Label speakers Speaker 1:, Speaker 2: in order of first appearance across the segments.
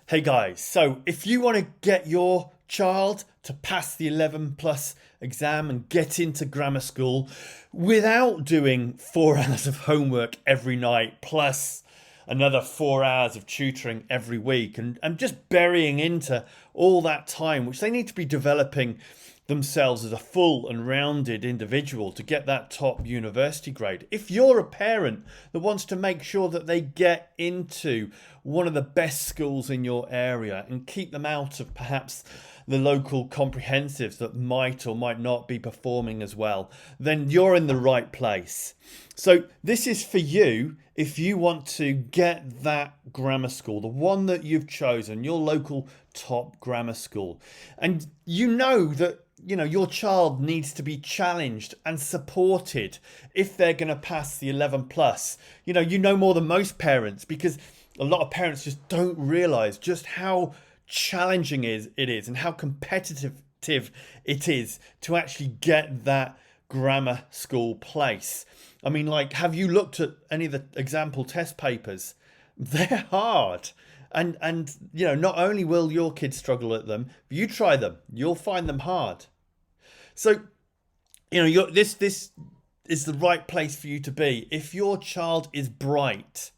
Speaker 1: Hey guys, so if you want to get your child to pass the 11 plus exam and get into grammar school without doing 4 hours of homework every night plus another 4 hours of tutoring every week and just burying into all that time which they need to be developing themselves as a full and rounded individual to get that top university grade. If you're a parent that wants to make sure that they get into one of the best schools in your area and keep them out of perhaps the local comprehensives that might or might not be performing as well, then you're in the right place. So this is for you if you want to get that grammar school, the one that you've chosen, your local top grammar school. And you know that your child needs to be challenged and supported if they're going to pass the 11 plus. You know more than most parents, because a lot of parents just don't realize just how challenging it is and how competitive it is to actually get that grammar school place. I mean, like, have you looked at any of the example test papers? They're hard. And not only will your kids struggle at them, but you try them, you'll find them hard. So, this is the right place for you to be. If your child is bright,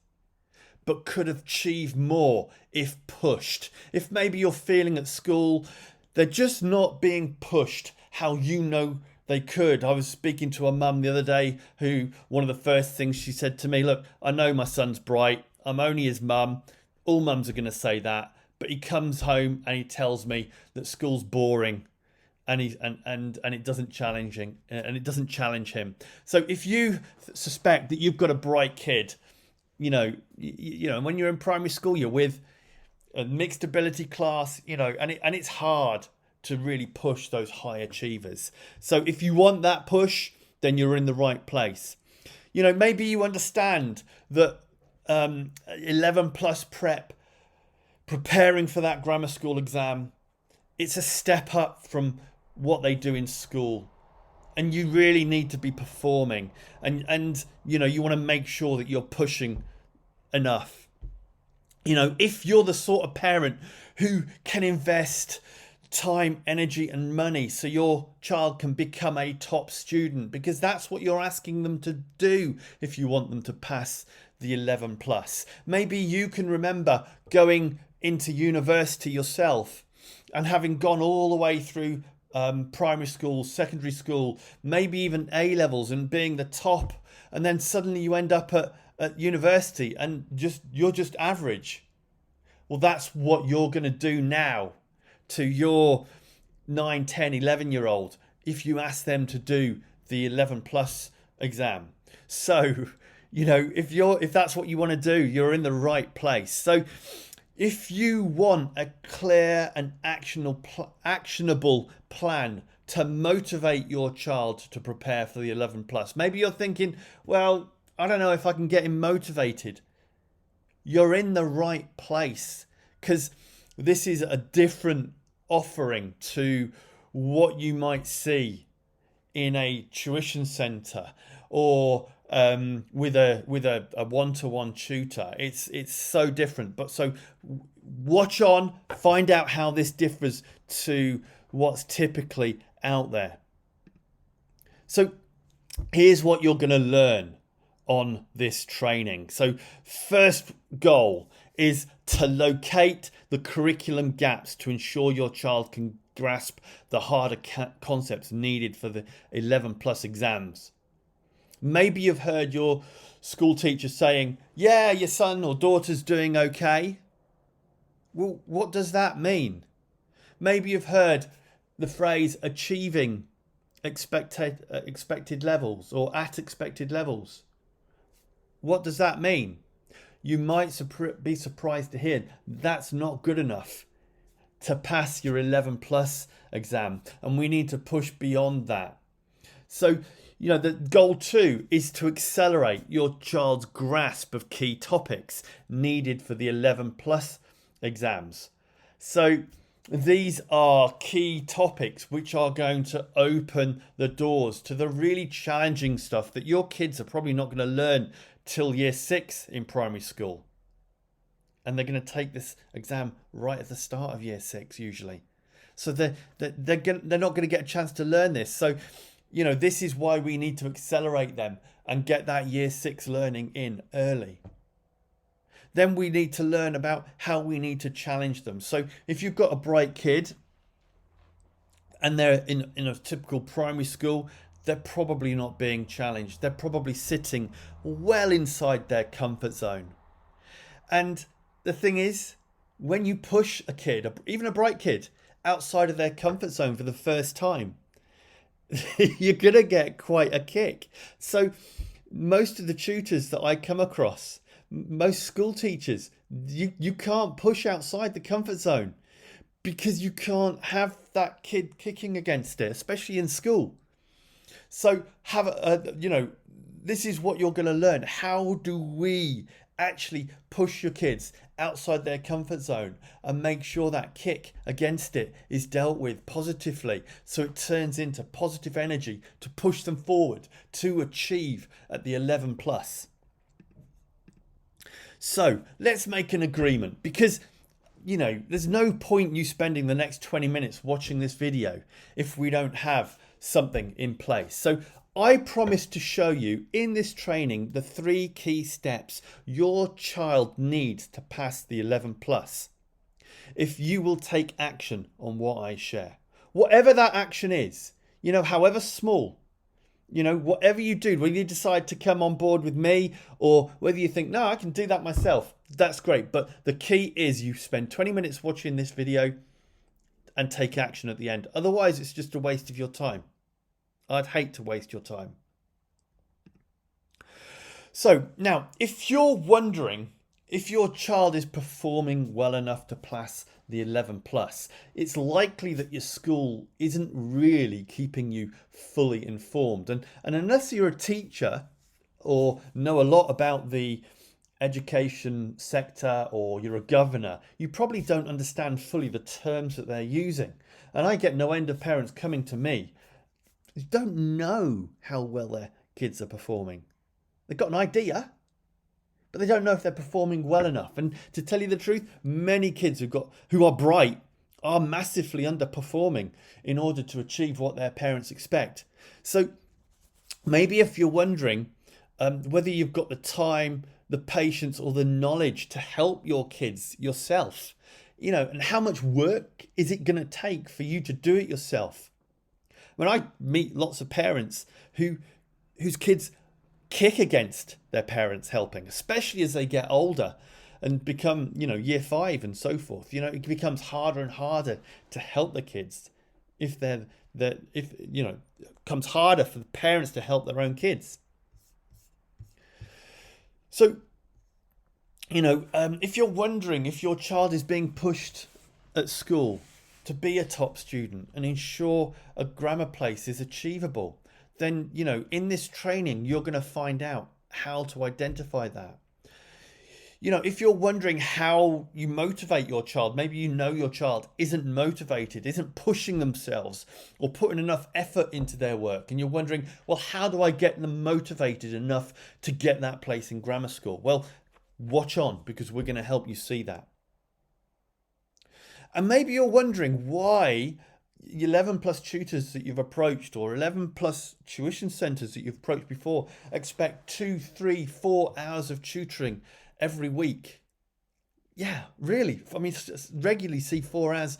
Speaker 1: but could achieve more if pushed, if maybe you're feeling at school, they're just not being pushed how they could. I was speaking to a mum the other day who one of the first things she said to me, look, I know my son's bright. I'm only his mum. All mums are going to say that, but he comes home and he tells me that school's boring, and it doesn't challenge him. So if you suspect that you've got a bright kid, when you're in primary school, you're with a mixed ability class, and it's hard to really push those high achievers. So if you want that push, then you're in the right place. Maybe you understand that 11 plus preparing for that grammar school exam, it's a step up from what they do in school, and you really need to be performing, and you want to make sure that you're pushing enough. If you're the sort of parent who can invest time, energy and money so your child can become a top student, because that's what you're asking them to do if you want them to pass the 11 plus. Maybe you can remember going into university yourself and having gone all the way through primary school, secondary school, maybe even A levels, and being the top, and then suddenly you end up at university and you're just average. Well, that's what you're going to do now to your 9, 10, 11-year-old if you ask them to do the 11 plus exam. So if that's what you want to do, you're in the right place. So if you want a clear and actionable plan to motivate your child to prepare for the 11 plus, maybe you're thinking, well, I don't know if I can get him motivated. You're in the right place, because this is a different offering to what you might see in a tuition centre or with a one-to-one tutor. It's so different. But so watch on, find out how this differs to what's typically out there. So here's what you're going to learn on this training. So first goal is to locate the curriculum gaps to ensure your child can grasp the harder concepts needed for the 11 plus exams. Maybe you've heard your school teacher saying, yeah, your son or daughter's doing okay. Well, what does that mean? Maybe you've heard the phrase achieving expected levels or at expected levels. What does that mean? You might be surprised to hear that's not good enough to pass your 11 plus exam, and we need to push beyond that. So, the goal 2 is to accelerate your child's grasp of key topics needed for the 11 plus exams. So these are key topics which are going to open the doors to the really challenging stuff that your kids are probably not going to learn till year 6 in primary school. and they're going to take this exam right at the start of year 6 usually. So they're not going to get a chance to learn this. So, this is why we need to accelerate them and get that year 6 learning in early. Then we need to learn about how we need to challenge them. So if you've got a bright kid and they're in a typical primary school, they're probably not being challenged. They're probably sitting well inside their comfort zone. And the thing is, when you push a kid, even a bright kid, outside of their comfort zone for the first time, you're going to get quite a kick. So most of the tutors that I come across, most school teachers, you can't push outside the comfort zone because you can't have that kid kicking against it, especially in school. So this is what you're going to learn. How do we actually push your kids outside their comfort zone and make sure that kick against it is dealt with positively, so it turns into positive energy to push them forward to achieve at the 11 plus. So let's make an agreement, because there's no point you spending the next 20 minutes watching this video if we don't have something in place. So I promise to show you in this training the 3 key steps your child needs to pass the 11 plus. If you will take action on what I share, whatever that action is, however small, whatever you do, whether you decide to come on board with me or whether you think, no, I can do that myself, that's great. But the key is you spend 20 minutes watching this video and take action at the end. Otherwise, it's just a waste of your time. I'd hate to waste your time. So now, if you're wondering if your child is performing well enough to pass the 11 plus, it's likely that your school isn't really keeping you fully informed. And unless you're a teacher or know a lot about the education sector or you're a governor, you probably don't understand fully the terms that they're using. And I get no end of parents coming to me who don't know how well their kids are performing. They've got an idea, but they don't know if they're performing well enough. And to tell you the truth, many kids who are bright are massively underperforming in order to achieve what their parents expect. So maybe if you're wondering whether you've got the time, the patience, or the knowledge to help your kids yourself, and how much work is it going to take for you to do it yourself? When I meet lots of parents whose kids kick against their parents helping, especially as they get older and become, year 5 and so forth, it becomes harder and harder to help the kids it becomes harder for the parents to help their own kids. So, if you're wondering if your child is being pushed at school to be a top student and ensure a grammar place is achievable, then, in this training, you're going to find out how to identify that. If you're wondering how you motivate your child, maybe your child isn't motivated, isn't pushing themselves or putting enough effort into their work, and you're wondering, well, how do I get them motivated enough to get that place in grammar school? Well, watch on, because we're going to help you see that. And maybe you're wondering why 11 plus tutors that you've approached or 11 plus tuition centres that you've approached before expect 2, 3, 4 hours of tutoring every week. Yeah, really. I mean, regularly see 4 hours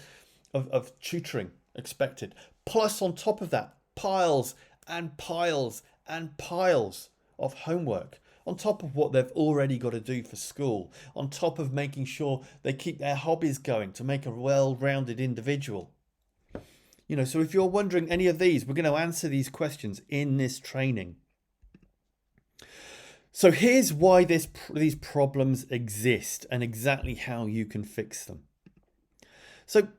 Speaker 1: of tutoring expected. Plus, on top of that, piles and piles and piles of homework. On top of what they've already got to do for school, on top of making sure they keep their hobbies going to make a well-rounded individual. So if you're wondering any of these, we're going to answer these questions in this training. So here's why these problems exist and exactly how you can fix them. So,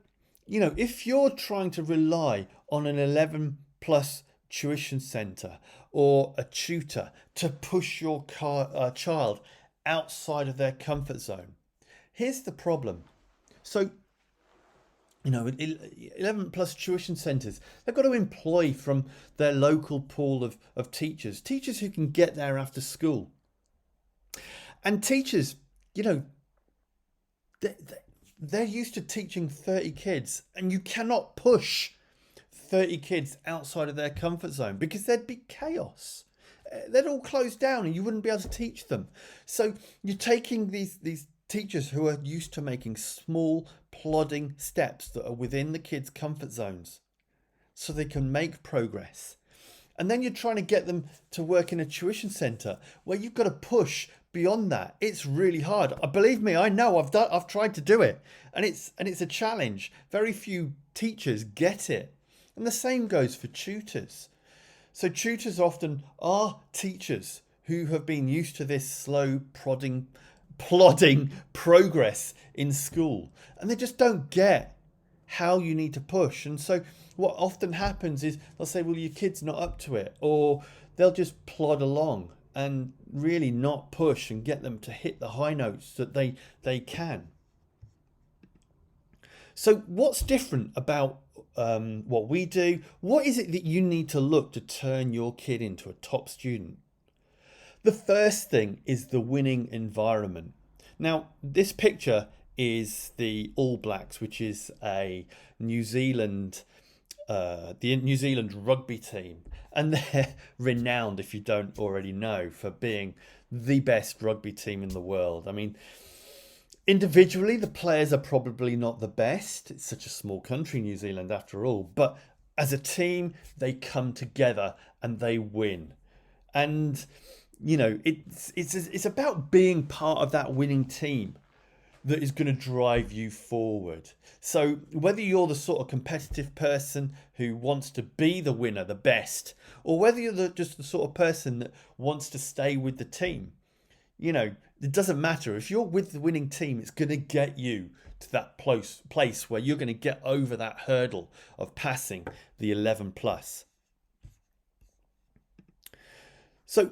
Speaker 1: if you're trying to rely on an 11 plus tuition centre or a tutor to push your child outside of their comfort zone, here's the problem. So, 11 plus tuition centres, they've got to employ from their local pool of teachers who can get there after school. And teachers, they- they're used to teaching 30 kids, and you cannot push 30 kids outside of their comfort zone because there'd be chaos. They'd all close down and you wouldn't be able to teach them. So you're taking these teachers who are used to making small, plodding steps that are within the kids' comfort zones so they can make progress. And then you're trying to get them to work in a tuition centre where you've got to push beyond that. It's really hard. Believe me, I know. I've tried to do it, and it's a challenge. Very few teachers get it, and the same goes for tutors. So tutors often are teachers who have been used to this slow, plodding progress in school, and they just don't get how you need to push. And so what often happens is they'll say, well, your kid's not up to it, or they'll just plod along and really not push and get them to hit the high notes that they can. So what's different about what we do? What is it that you need to look to turn your kid into a top student? The first thing is the winning environment. Now, this picture is the All Blacks, which is a the New Zealand rugby team, and they're renowned, if you don't already know, for being the best rugby team in the world. I mean, individually, the players are probably not the best. It's such a small country, New Zealand, after all. But as a team, they come together and they win. And, you know, it's about being part of that winning team that is going to drive you forward. So whether you're the sort of competitive person who wants to be the winner, the best, or whether you're just the sort of person that wants to stay with the team, you know, it doesn't matter. If you're with the winning team, it's going to get you to that place where you're going to get over that hurdle of passing the 11 plus. So,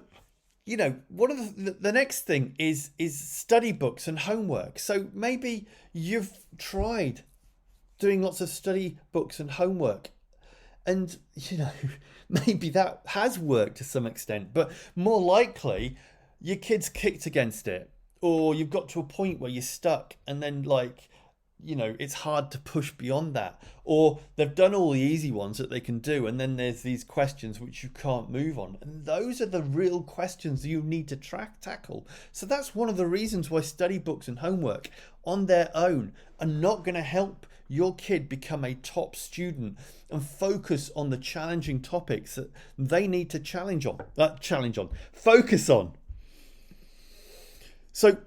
Speaker 1: you know, one of the next thing is study books and homework. So maybe you've tried doing lots of study books and homework, and, you know, maybe that has worked to some extent, but more likely your kid's kicked against it, or you've got to a point where you're stuck, and then, like, you know, it's hard to push beyond that, or they've done all the easy ones that they can do, and then there's these questions which you can't move on, and those are the real questions you need to tackle. So that's one of the reasons why study books and homework on their own are not going to help your kid become a top student and focus on the challenging topics that they need to focus on. So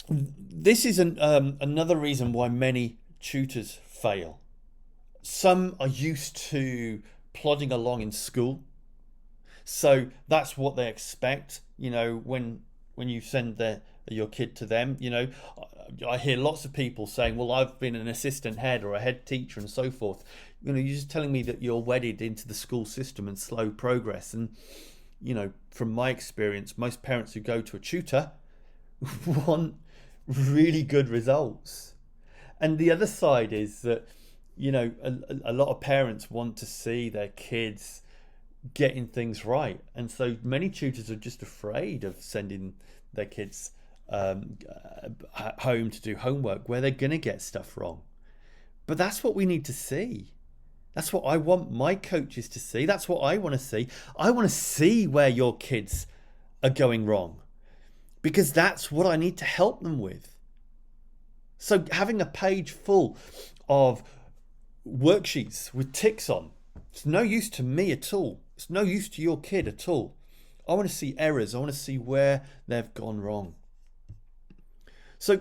Speaker 1: this is another reason why many tutors fail. Some are used to plodding along in school, so that's what they expect. You know, when you send your kid to them, you know, I hear lots of people saying, well, I've been an assistant head or a head teacher and so forth. You know, you're just telling me that you're wedded into the school system and slow progress. And, you know, from my experience, most parents who go to a tutor want really good results. And the other side is that, you know, a lot of parents want to see their kids getting things right, and so many tutors are just afraid of sending their kids home to do homework where they're going to get stuff wrong. But that's what we need to see. That's what I want my coaches to see. That's what I want to see. I want to see where your kids are going wrong, because that's what I need to help them with. So having a page full of worksheets with ticks on, it's no use to me at all. It's no use to your kid at all. I want to see errors. I want to see where they've gone wrong. So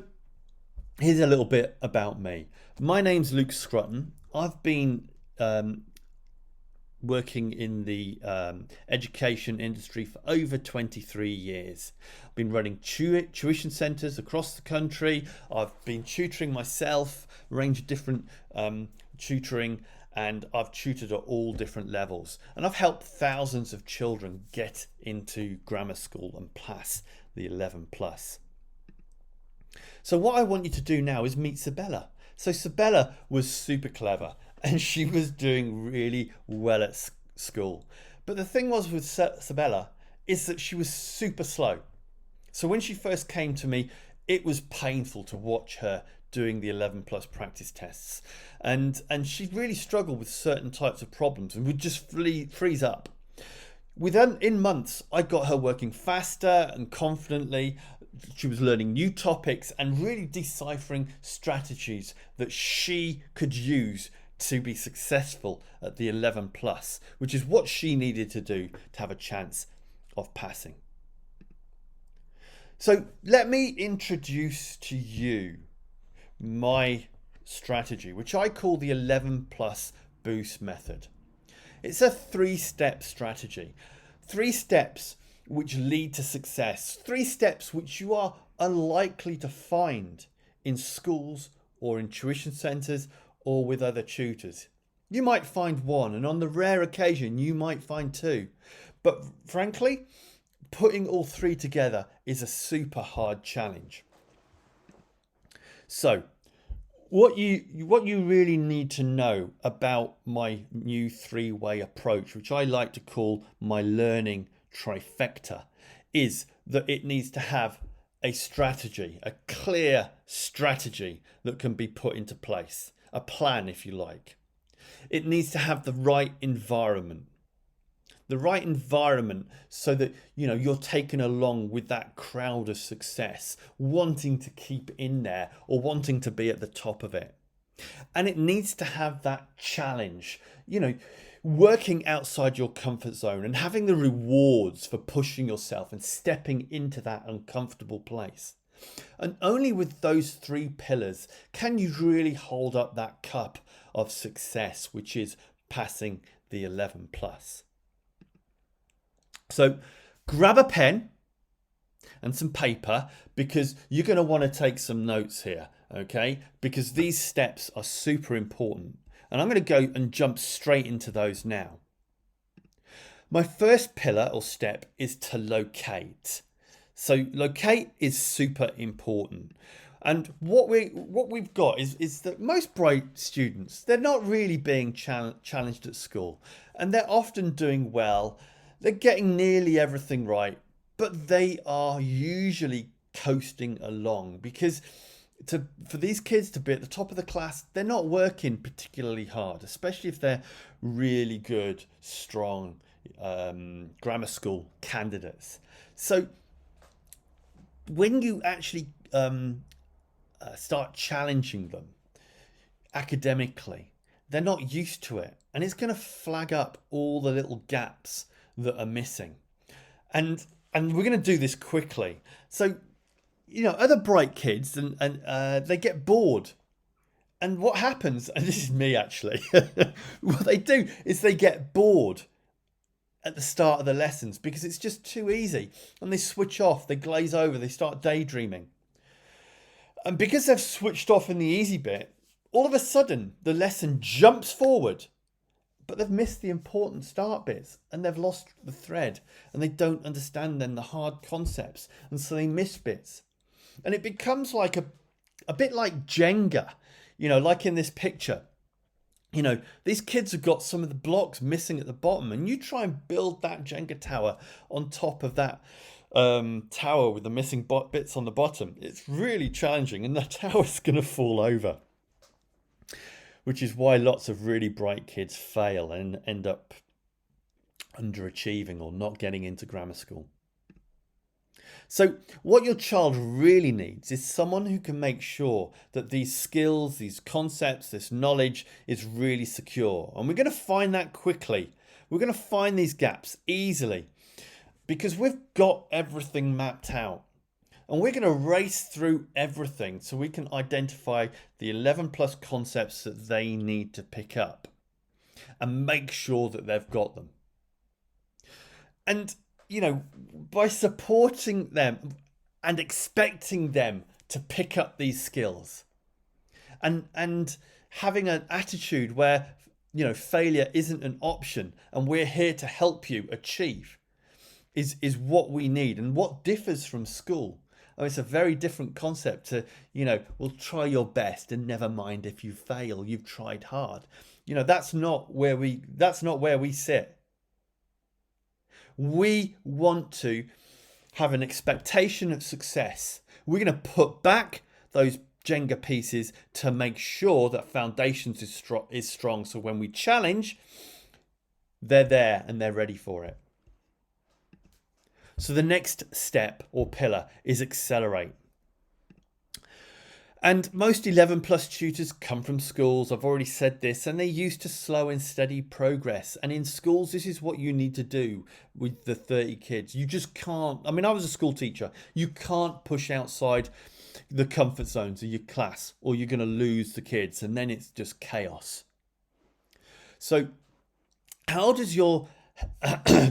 Speaker 1: here's a little bit about me. My name's Luke Scrutton. I've been working in the education industry for over 23 years. I've been running tuition centres across the country. I've been tutoring myself, a range of different tutoring, and I've tutored at all different levels. And I've helped thousands of children get into grammar school and pass the 11 plus. So what I want you to do now is meet Sabella. So Sabella was super clever, and she was doing really well at school. But the thing was with Sabella is that she was super slow. So when she first came to me, it was painful to watch her doing the 11 plus practice tests, and she really struggled with certain types of problems and would just freeze up. In months, I got her working faster and confidently. She was learning new topics and really deciphering strategies that she could use to be successful at the 11 plus, which is what she needed to do to have a chance of passing. So let me introduce to you my strategy, which I call the 11 plus boost method. It's a 3-step strategy. 3 steps which lead to success. 3 steps which you are unlikely to find in schools or in tuition centres or with other tutors. You might find 1, and on the rare occasion you might find 2. But frankly, putting all 3 together is a super hard challenge. So what you really need to know about my new 3-way approach, which I like to call my learning trifecta, is that it needs to have a strategy, a clear strategy that can be put into place, a plan if you like. It needs to have the right environment. The right environment so that you're taken along with that crowd of success, wanting to keep in there or wanting to be at the top of it. And it needs to have that challenge, working outside your comfort zone and having the rewards for pushing yourself and stepping into that uncomfortable place. And only with those 3 pillars can you really hold up that cup of success, which is passing the 11 plus. So grab a pen and some paper, because you're going to want to take some notes here, okay? Because these steps are super important. And I'm going to go and jump straight into those now. My first pillar or step is to locate. So locate is super important. And what we've got is that most bright students, they're not really being challenged at school, and they're often doing well. They're getting nearly everything right, but they are usually coasting along, because for these kids to be at the top of the class, they're not working particularly hard, especially if they're really good, strong grammar school candidates. So when you actually start challenging them academically, they're not used to it, and it's going to flag up all the little gaps that are missing. And we're going to do this quickly. So other bright kids and they get bored, and what happens, and this is me actually, what they do is they get bored at the start of the lessons because it's just too easy, and they switch off, they glaze over, they start daydreaming. And because they've switched off in the easy bit, all of a sudden the lesson jumps forward, but they've missed the important start bits, and they've lost the thread, and they don't understand then the hard concepts, and so they miss bits. And it becomes like a bit like Jenga, like in this picture. These kids have got some of the blocks missing at the bottom, and you try and build that Jenga tower on top of that tower with the missing bits on the bottom. It's really challenging, and the tower's going to fall over, which is why lots of really bright kids fail and end up underachieving or not getting into grammar school. So what your child really needs is someone who can make sure that these skills, these concepts, this knowledge is really secure. And we're going to find that quickly. We're going to find these gaps easily because we've got everything mapped out. And we're going to race through everything so we can identify the 11 plus concepts that they need to pick up and make sure that they've got them. And by supporting them and expecting them to pick up these skills and having an attitude where, failure isn't an option and we're here to help you achieve is what we need, and what differs from school. It's a very different concept to, we'll try your best and never mind if you fail, you've tried hard. That's not where we sit. We want to have an expectation of success We're going to put back those Jenga pieces to make sure that foundations is strong. So when we challenge, they're there and they're ready for it. So the next step or pillar is accelerate. And most 11 plus tutors come from schools. I've already said this, and they're used to slow and steady progress. And in schools, this is what you need to do with the 30 kids. You just can't. I mean, I was a school teacher. You can't push outside the comfort zones of your class, or you're going to lose the kids, and then it's just chaos. So how does your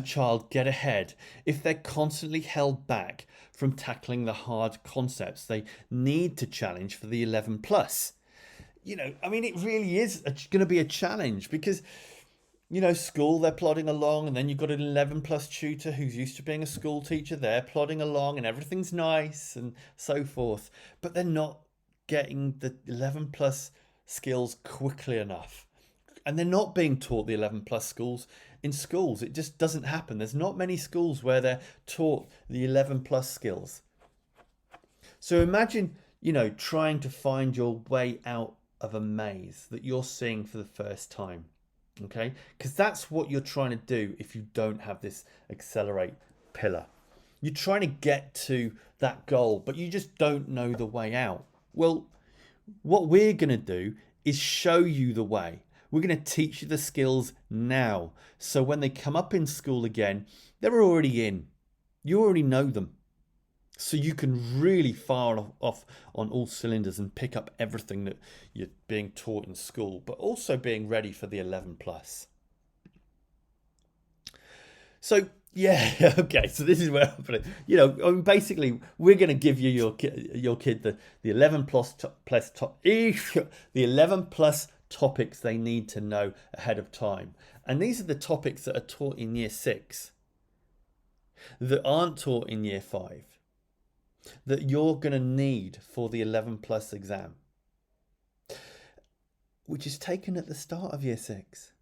Speaker 1: child get ahead if they're constantly held back from tackling the hard concepts they need to challenge for the 11 plus? I mean, it really is going to be a challenge because, school, they're plodding along, and then you've got an 11 plus tutor who's used to being a school teacher. They're plodding along and everything's nice and so forth, but they're not getting the 11 plus skills quickly enough. And they're not being taught the 11 plus skills in schools. It just doesn't happen. There's not many schools where they're taught the 11 plus skills. So imagine, trying to find your way out of a maze that you're seeing for the first time. Okay? Because that's what you're trying to do if you don't have this accelerate pillar. You're trying to get to that goal, but you just don't know the way out. Well, what we're going to do is show you the way. We're going to teach you the skills now. So when they come up in school again, they're already in. You already know them. So you can really fire off on all cylinders and pick up everything that you're being taught in school, but also being ready for the 11 plus. So yeah, okay. So this is where I put it. Basically, we're going to give you your kid the 11 plus the 11 plus topics they need to know ahead of time. And these are the topics that are taught in year 6 that aren't taught in year 5 that you're going to need for the 11 plus exam, which is taken at the start of year 6.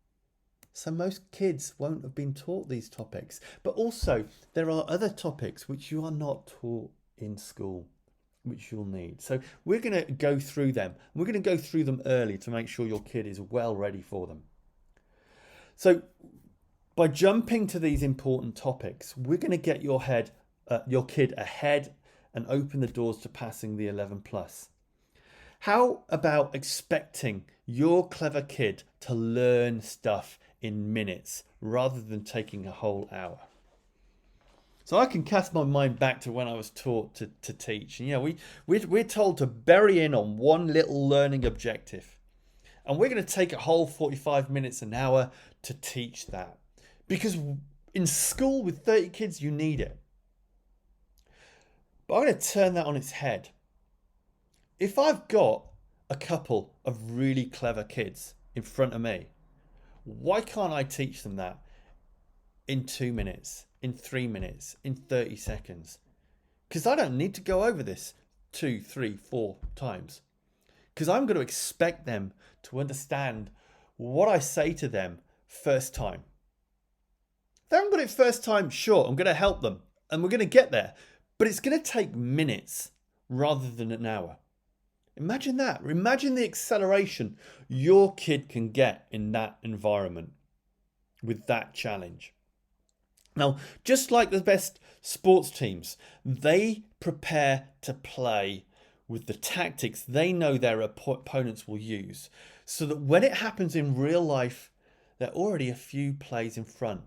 Speaker 1: So most kids won't have been taught these topics, but also there are other topics which you are not taught in school, which you'll need. So we're going to go through them. We're going to go through them early to make sure your kid is well ready for them. So by jumping to these important topics, we're going to get your kid ahead and open the doors to passing the 11 plus. How about expecting your clever kid to learn stuff in minutes rather than taking a whole hour? So I can cast my mind back to when I was taught to teach. And, we're told to bury in on one little learning objective. And we're going to take a whole 45 minutes, an hour to teach that. Because in school with 30 kids, you need it. But I'm going to turn that on its head. If I've got a couple of really clever kids in front of me, why can't I teach them that in 2 minutes, in 3 minutes, in 30 seconds? Because I don't need to go over this 2, 3, 4 times. Because I'm going to expect them to understand what I say to them first time. If they haven't got it first time, sure, I'm going to help them and we're going to get there. But it's going to take minutes rather than an hour. Imagine that. Imagine the acceleration your kid can get in that environment with that challenge. Now, just like the best sports teams, they prepare to play with the tactics they know their opponents will use, so that when it happens in real life, they're already a few plays in front.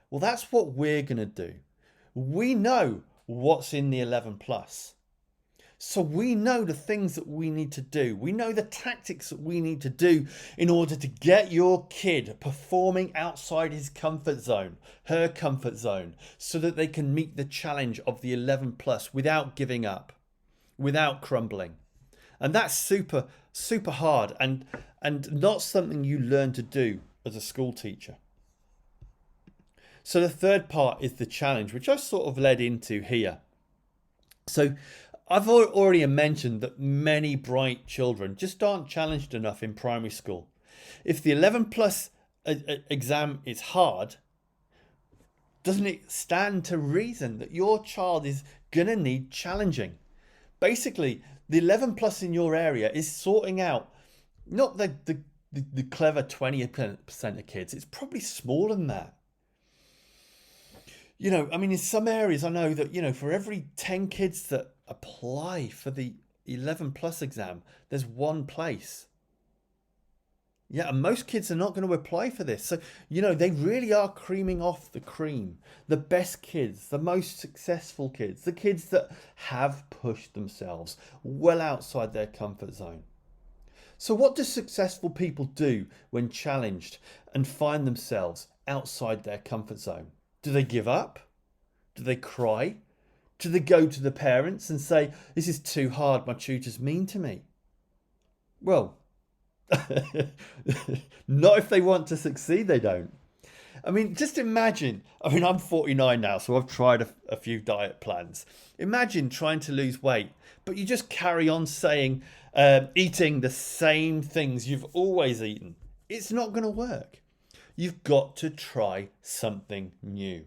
Speaker 1: Well, that's what we're going to do. We know what's in the 11 plus. So we know the things that we need to do. We know the tactics that we need to do in order to get your kid performing outside his comfort zone, her comfort zone, so that they can meet the challenge of the 11 plus without giving up, without crumbling. And that's super, super hard and not something you learn to do as a school teacher. So the third part is the challenge, which I sort of led into here. So I've already mentioned that many bright children just aren't challenged enough in primary school. If the 11 plus exam is hard, doesn't it stand to reason that your child is going to need challenging? basically the 11 plus in your area is sorting out not the clever 20% of kids. It's probably smaller than that. I mean, in some areas I know that, for every 10 kids that apply for the 11 plus exam, there's one place. Yeah, and most kids are not going to apply for this. So, they really are creaming off the cream. The best kids, the most successful kids, the kids that have pushed themselves well outside their comfort zone. So what do successful people do when challenged and find themselves outside their comfort zone? Do they give up? Do they cry? Do they go to the parents and say, "This is too hard, my tutor's mean to me"? Well, not if they want to succeed, they don't. I mean, just imagine, I'm 49 now, so I've tried a few diet plans. Imagine trying to lose weight, but you just carry on saying, eating the same things you've always eaten. It's not going to work. You've got to try something new.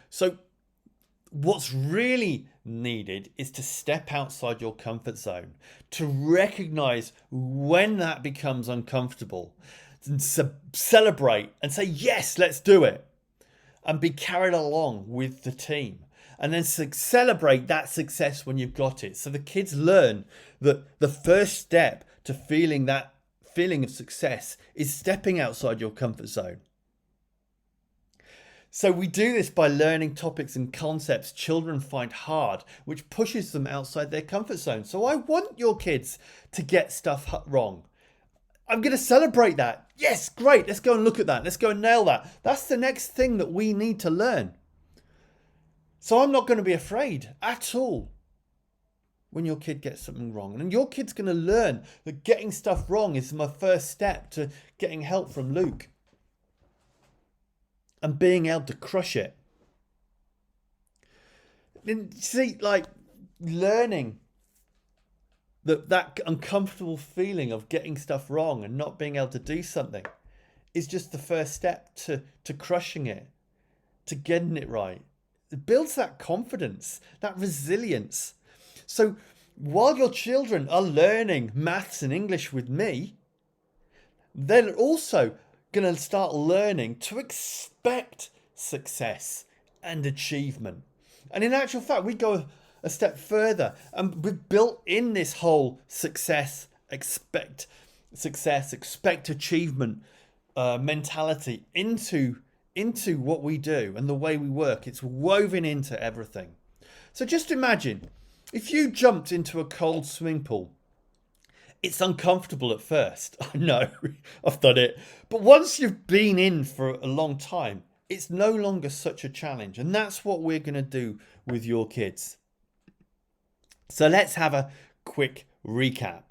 Speaker 1: So what's really needed is to step outside your comfort zone, to recognize when that becomes uncomfortable, and celebrate and say, yes, let's do it, and be carried along with the team. And then celebrate that success when you've got it. So the kids learn that the first step to feeling that feeling of success is stepping outside your comfort zone. So we do this by learning topics and concepts children find hard, which pushes them outside their comfort zone. So I want your kids to get stuff wrong. I'm going to celebrate that. Yes, great. Let's go and look at that. Let's go and nail that. That's the next thing that we need to learn. So I'm not going to be afraid at all when your kid gets something wrong. And your kid's going to learn that getting stuff wrong is my first step to getting help from Luke and being able to crush it. And see, learning that uncomfortable feeling of getting stuff wrong and not being able to do something is just the first step to crushing it, to getting it right. It builds that confidence, that resilience. So while your children are learning maths and English with me, they're also going to start learning to expect success and achievement. And in actual fact, we go a step further, and we've built in this whole expect achievement mentality into what we do and the way we work. It's woven into everything. So just imagine if you jumped into a cold swimming pool. It's uncomfortable at first. I know, I've done it. But once you've been in for a long time, it's no longer such a challenge. And that's what we're going to do with your kids. So let's have a quick recap.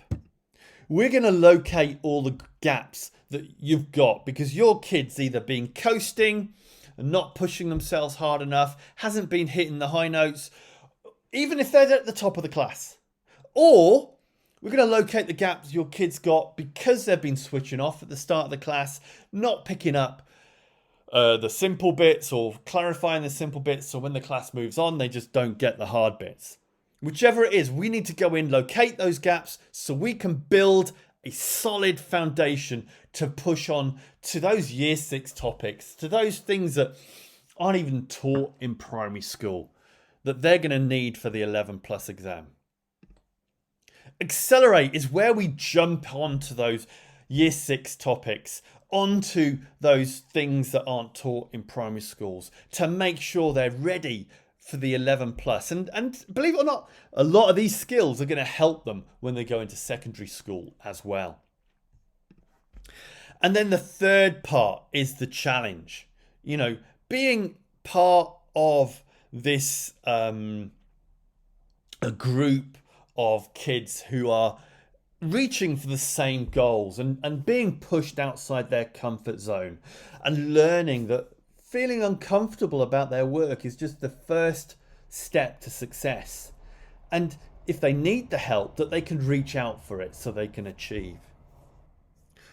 Speaker 1: We're going to locate all the gaps that you've got because your kid's either been coasting and not pushing themselves hard enough, hasn't been hitting the high notes, even if they're at the top of the class. Or we're going to locate the gaps your kids got because they've been switching off at the start of the class, not picking up the simple bits or clarifying the simple bits. So when the class moves on, they just don't get the hard bits. Whichever it is, we need to go in, locate those gaps so we can build a solid foundation to push on to those year 6 topics, to those things that aren't even taught in primary school that they're going to need for the 11 plus exam. Accelerate is where we jump onto those year 6 topics, onto those things that aren't taught in primary schools to make sure they're ready for the 11 plus. And believe it or not, a lot of these skills are going to help them when they go into secondary school as well. And then the third part is the challenge. Being part of this a group of kids who are reaching for the same goals and being pushed outside their comfort zone and learning that feeling uncomfortable about their work is just the first step to success. And if they need the help, that they can reach out for it so they can achieve.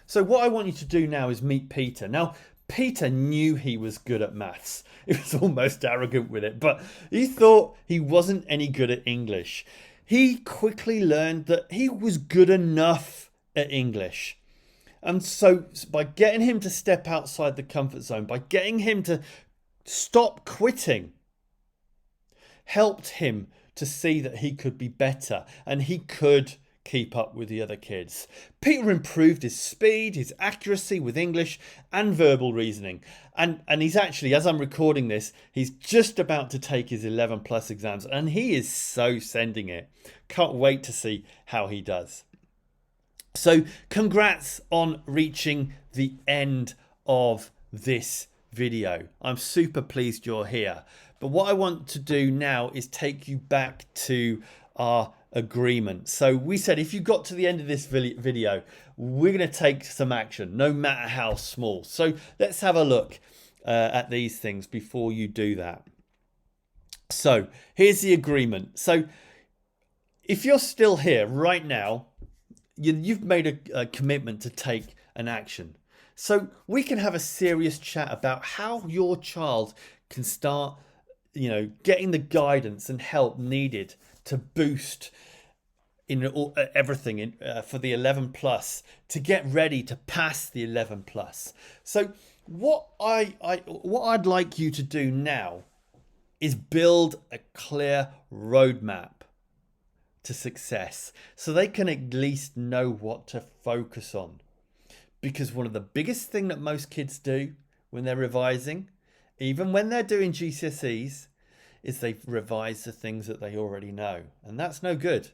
Speaker 1: So what I want you to do now is meet Peter. Now, Peter knew he was good at maths. He was almost arrogant with it, but he thought he wasn't any good at English. He quickly learned that he was good enough at English. And so by getting him to step outside the comfort zone, by getting him to stop quitting, helped him to see that he could be better and he could keep up with the other kids. Peter improved his speed, his accuracy with English and verbal reasoning. And he's actually, as I'm recording this, he's just about to take his 11 plus exams and he is so sending it. Can't wait to see how he does. So congrats on reaching the end of this video. I'm super pleased you're here. But what I want to do now is take you back to our agreement. So we said if you got to the end of this video, we're going to take some action, no matter how small. So let's have a look at these things before you do that. So here's the agreement. So if you're still here right now, you've made a commitment to take an action. So we can have a serious chat about how your child can start, getting the guidance and help needed to boost in everything for the 11 plus, to get ready to pass the 11 plus. So what I'd like you to do now is build a clear roadmap to success so they can at least know what to focus on. Because one of the biggest thing that most kids do when they're revising, even when they're doing GCSEs, is they revise the things that they already know. And that's no good.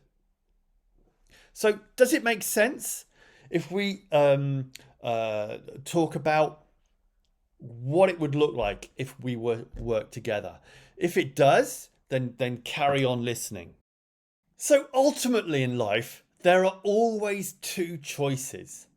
Speaker 1: So does it make sense if we talk about what it would look like if we work together? If it does, then carry on listening. So ultimately in life, there are always two choices.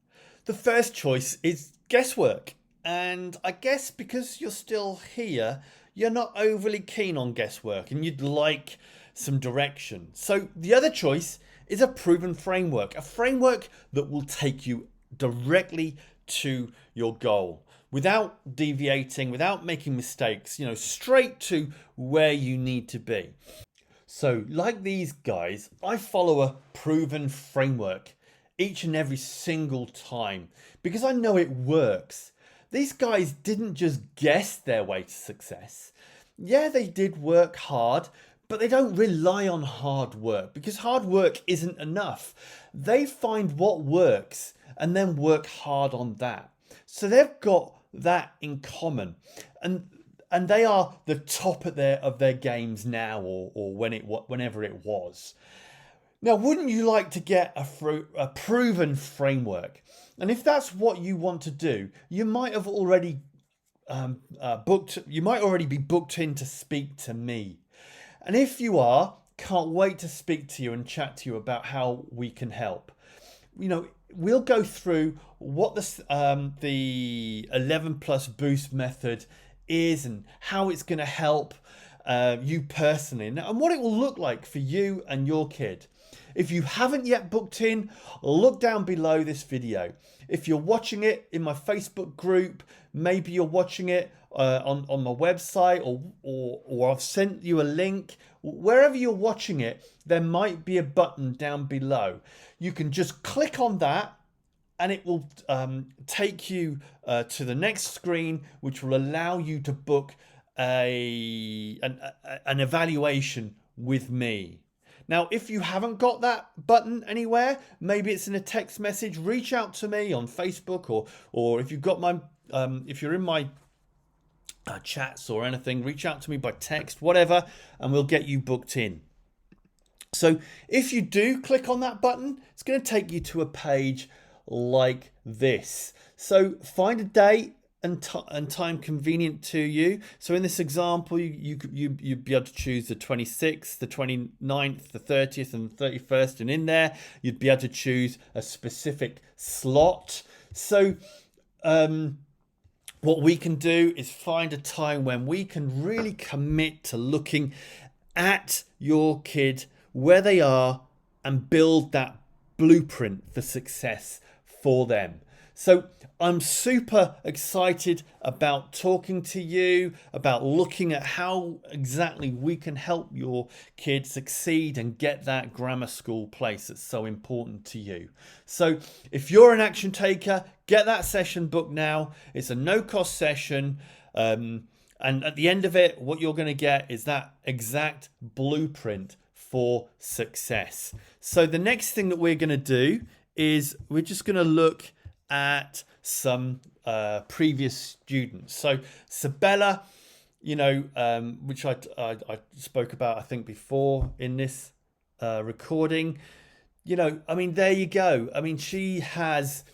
Speaker 1: The first choice is guesswork. And I guess because you're still here, you're not overly keen on guesswork and you'd like some direction. So the other choice is a proven framework, a framework that will take you directly to your goal without deviating, without making mistakes, straight to where you need to be. So like these guys, I follow a proven framework each and every single time because I know it works. These guys didn't just guess their way to success. Yeah, they did work hard, but they don't rely on hard work because hard work isn't enough. They find what works and then work hard on that. So they've got that in common. And they are the top of their games now or whenever it was. Now, wouldn't you like to get a proven framework? And if that's what you want to do, you might have already be booked in to speak to me. And if you are, can't wait to speak to you and chat to you about how we can help. We'll go through what the 11 plus boost method is and how it's going to help you personally and what it will look like for you and your kid. If you haven't yet booked in, look down below this video. If you're watching it in my Facebook group, maybe you're watching it on my website or I've sent you a link. Wherever you're watching it, there might be a button down below. You can just click on that and it will take you to the next screen, which will allow you to book an evaluation with me. Now, if you haven't got that button anywhere, maybe it's in a text message, reach out to me on Facebook or if you've got my, if you're in my chats or anything, reach out to me by text, whatever, and we'll get you booked in. So if you do click on that button, it's going to take you to a page like this. So find a date and time convenient to you. So in this example, you'd be able to choose the 26th, the 29th, the 30th and the 31st. And in there, you'd be able to choose a specific slot. So what we can do is find a time when we can really commit to looking at your kid, where they are, and build that blueprint for success for them. So I'm super excited about talking to you, about looking at how exactly we can help your kids succeed and get that grammar school place that's so important to you. So if you're an action taker, get that session booked now. It's a no-cost session. And at the end of it, what you're going to get is that exact blueprint for success. So the next thing that we're going to do is we're just going to look at some previous students. So Sabella, which I spoke about, I think, before in this recording, there you go. She has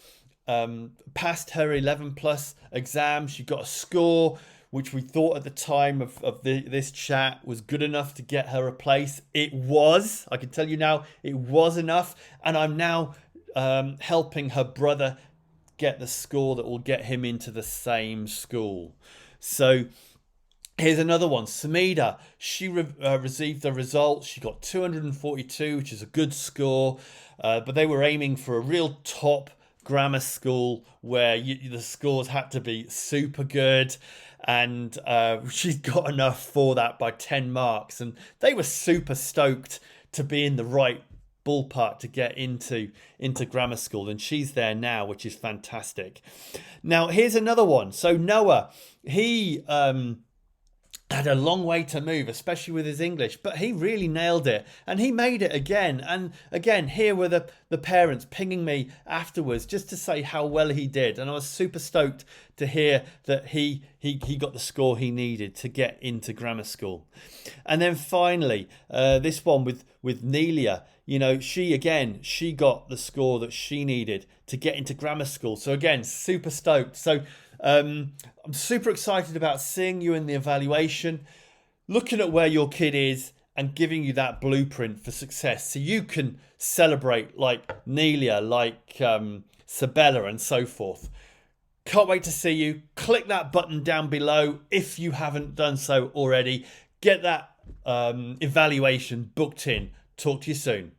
Speaker 1: passed her 11 plus exam. She got a score which we thought at the time of this chat was good enough to get her a place. It was. I can tell you now, it was enough. And I'm now helping her brother get the score that will get him into the same school. So here's another one. Samida, she received the results. She got 242, which is a good score. But they were aiming for a real top grammar school where the scores had to be super good. And she got enough for that by 10 marks. And they were super stoked to be in the right ballpark to get into grammar school, and she's there now, which is fantastic. Now here's another one. So Noah, he had a long way to move, especially with his English, but he really nailed it and he made it again. And again, here were the parents pinging me afterwards just to say how well he did, and I was super stoked to hear that he got the score he needed to get into grammar school. And then finally, this one with Nelia, she got the score that she needed to get into grammar school. So again, super stoked. So I'm super excited about seeing you in the evaluation, looking at where your kid is and giving you that blueprint for success so you can celebrate like Nelia, like Sabella and so forth. Can't wait to see you. Click that button down below if you haven't done so already. Get that evaluation booked in. Talk to you soon.